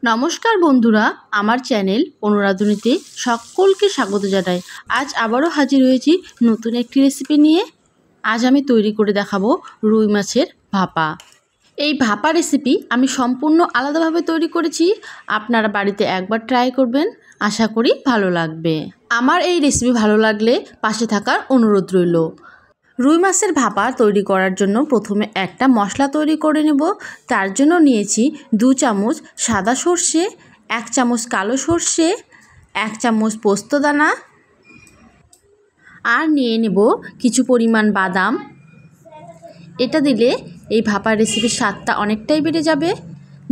নমস্কার বন্ধুরা, আমার চ্যানেল অনুরাধুনীতে সকলকে স্বাগত জানাই। আজ আবারও হাজির হয়েছি নতুন একটি রেসিপি নিয়ে। আজ আমি তৈরি করে দেখাবো রুই মাছের ভাপা। এই ভাপা রেসিপি আমি সম্পূর্ণ আলাদাভাবে তৈরি করেছি। আপনারা বাড়িতে একবার ট্রাই করবেন, আশা করি ভালো লাগবে। আমার এই রেসিপি ভালো লাগলে পাশে থাকার অনুরোধ রইল। রুই মাছের ভাপা তৈরি করার জন্য প্রথমে একটা মশলা তৈরি করে নেব। তার জন্য নিয়েছি 2 চামচ সাদা সর্ষে, 1 চামচ কালো সর্ষে, 1 চামচ পোস্তদানা, আর নিয়ে নেব কিছু পরিমাণ বাদাম। এটা দিলে এই ভাপা রেসিপির স্বাদটা অনেকটাই বেড়ে যাবে।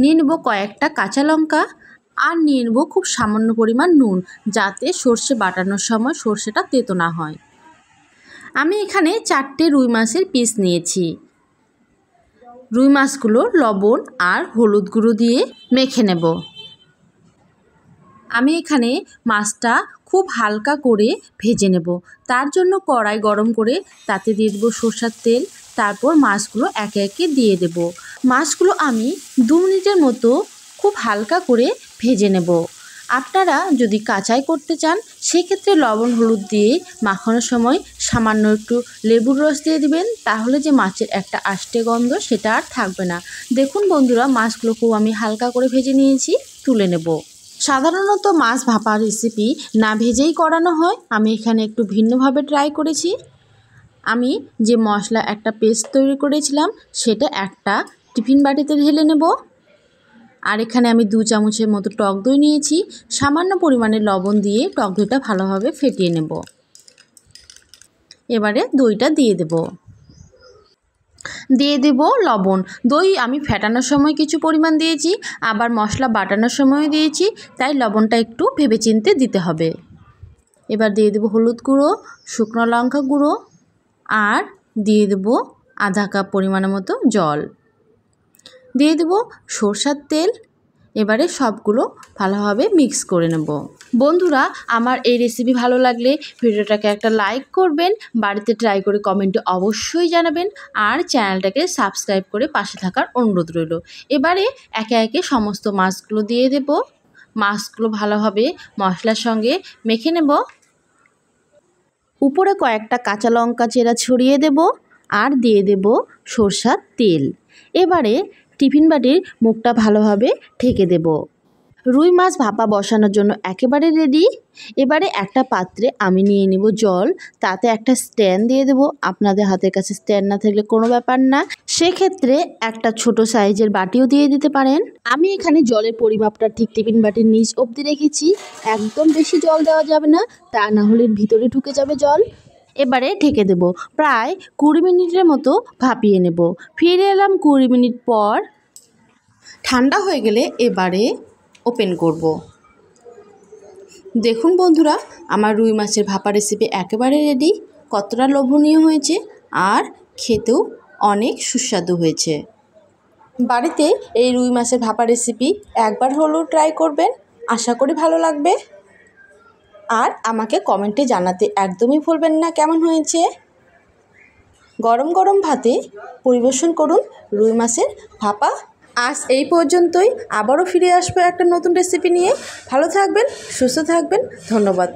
নিয়ে নেব কয়েকটা কাঁচা লঙ্কা, আর নিয়ে নেব খুব সামান্য পরিমাণ নুন, যাতে সর্ষে বাটানোর সময় সর্ষেটা তেতো না হয়। আমি এখানে 4টে রুই মাছের পিস নিয়েছি। রুই মাছগুলো লবণ আর হলুদ গুঁড়ো দিয়ে মেখে নেব। আমি এখানে মাছটা খুব হালকা করে ভেজে নেব। তার জন্য কড়াই গরম করে তাতে দিয়ে দেবো সরষের তেল। তারপর মাছগুলো একে একে দিয়ে দেব। মাছগুলো আমি 2 মিনিটের মতো খুব হালকা করে ভেজে নেব। আপনারা যদি কাঁচাই করতে চান সেক্ষেত্রে লবণ হলুদ দিয়ে মাখানোর সময় সামান্য একটু লেবুর রস দিয়ে দিবেন, তাহলে যে মাছের একটা আষ্টে গন্ধ সেটা আর থাকবে না। দেখুন বন্ধুরা, মাছগুলো খুব আমি হালকা করে ভেজে নিয়েছি, তুলে নেব। সাধারণত মাছ ভাপা রেসিপি না ভেজেই করানো হয়, আমি এখানে একটু ভিন্নভাবে ট্রাই করেছি। আমি যে মশলা একটা পেস্ট তৈরি করেছিলাম সেটা একটা টিফিন বাটিতে ঢেলে নেব। আর এখানে আমি 2 চামচের মতো টক দই নিয়েছি। সামান্য পরিমাণে লবণ দিয়ে টক দইটা ভালোভাবে ফেটিয়ে নেব। এবারে দইটা দিয়ে দেব লবণ। দই আমি ফেটানোর সময় কিছু পরিমাণ দিয়েছি, আবার মশলা বাটানোর সময়ও দিয়েছি, তাই লবণটা একটু ভেবেচিন্তে দিতে হবে। এবার দিয়ে দেব হলুদ গুঁড়ো, শুকনো লঙ্কা গুঁড়ো, আর দিয়ে দেব আধা কাপ পরিমাণের মতো জল। দিয়ে দেব সরষের তেল। এবারে সবগুলো ভালোভাবে মিক্স করে নেব। বন্ধুরা, আমার এই রেসিপি ভালো লাগলে ভিডিওটাকে একটা লাইক করবেন, বাড়িতে ট্রাই করে কমেন্টে অবশ্যই জানাবেন, আর চ্যানেলটাকে সাবস্ক্রাইব করে পাশে থাকার অনুরোধ রইল। এবারে একে একে সমস্ত মাছগুলো দিয়ে দেব। মাছগুলো ভালোভাবে মশলার সঙ্গে মেখে নেব। উপরে কয়েকটা কাঁচা লঙ্কা চেরা ছড়িয়ে দেব, আর দিয়ে দেব সরষের তেল। এবারে টিফিন বাটির মুখটা ভালোভাবে ঢেকে দেব। রুই মাছ ভাপা বসানোর জন্য একেবারে রেডি। এবারে একটা পাত্রে আমি নিয়ে নেব জল, তাতে একটা স্ট্যান্ড দিয়ে দেব। আপনাদের হাতের কাছে স্ট্যান্ড না থাকলে কোনো ব্যাপার না, সেক্ষেত্রে একটা ছোট সাইজের বাটিও দিয়ে দিতে পারেন। আমি এখানে জলের পরিমাপটা ঠিক টিফিন বাটির নিচ অবধি রেখেছি। একদম বেশি জল দেওয়া যাবে না, তা না হলে ভিতরে ঢুকে যাবে জল। এবারে ঢেকে দেব। প্রায় 20 মিনিটের মতো ভাপিয়ে নেব। ফিরে এলাম 20 মিনিট পর। ঠান্ডা হয়ে গেলে এবারে ওপেন করব। দেখুন বন্ধুরা, আমার রুই মাছের ভাপা রেসিপি একেবারে রেডি। কতটা লোভনীয় হয়েছে, আর খেতেও অনেক সুস্বাদু হয়েছে। বাড়িতে এই রুই মাছের ভাপা রেসিপি একবার হলেও ট্রাই করবেন, আশা করি ভালো লাগবে। আর আমাকে কমেন্টে জানাতে একদমই ভুলবেন না কেমন হয়েছে। গরম গরম ভাতে পরিবেশন করুন রুই মাছের ভাপা। আজ এই পর্যন্তই, আবারও ফিরে আসবো একটা নতুন রেসিপি নিয়ে। ভালো থাকবেন, সুস্থ থাকবেন, ধন্যবাদ।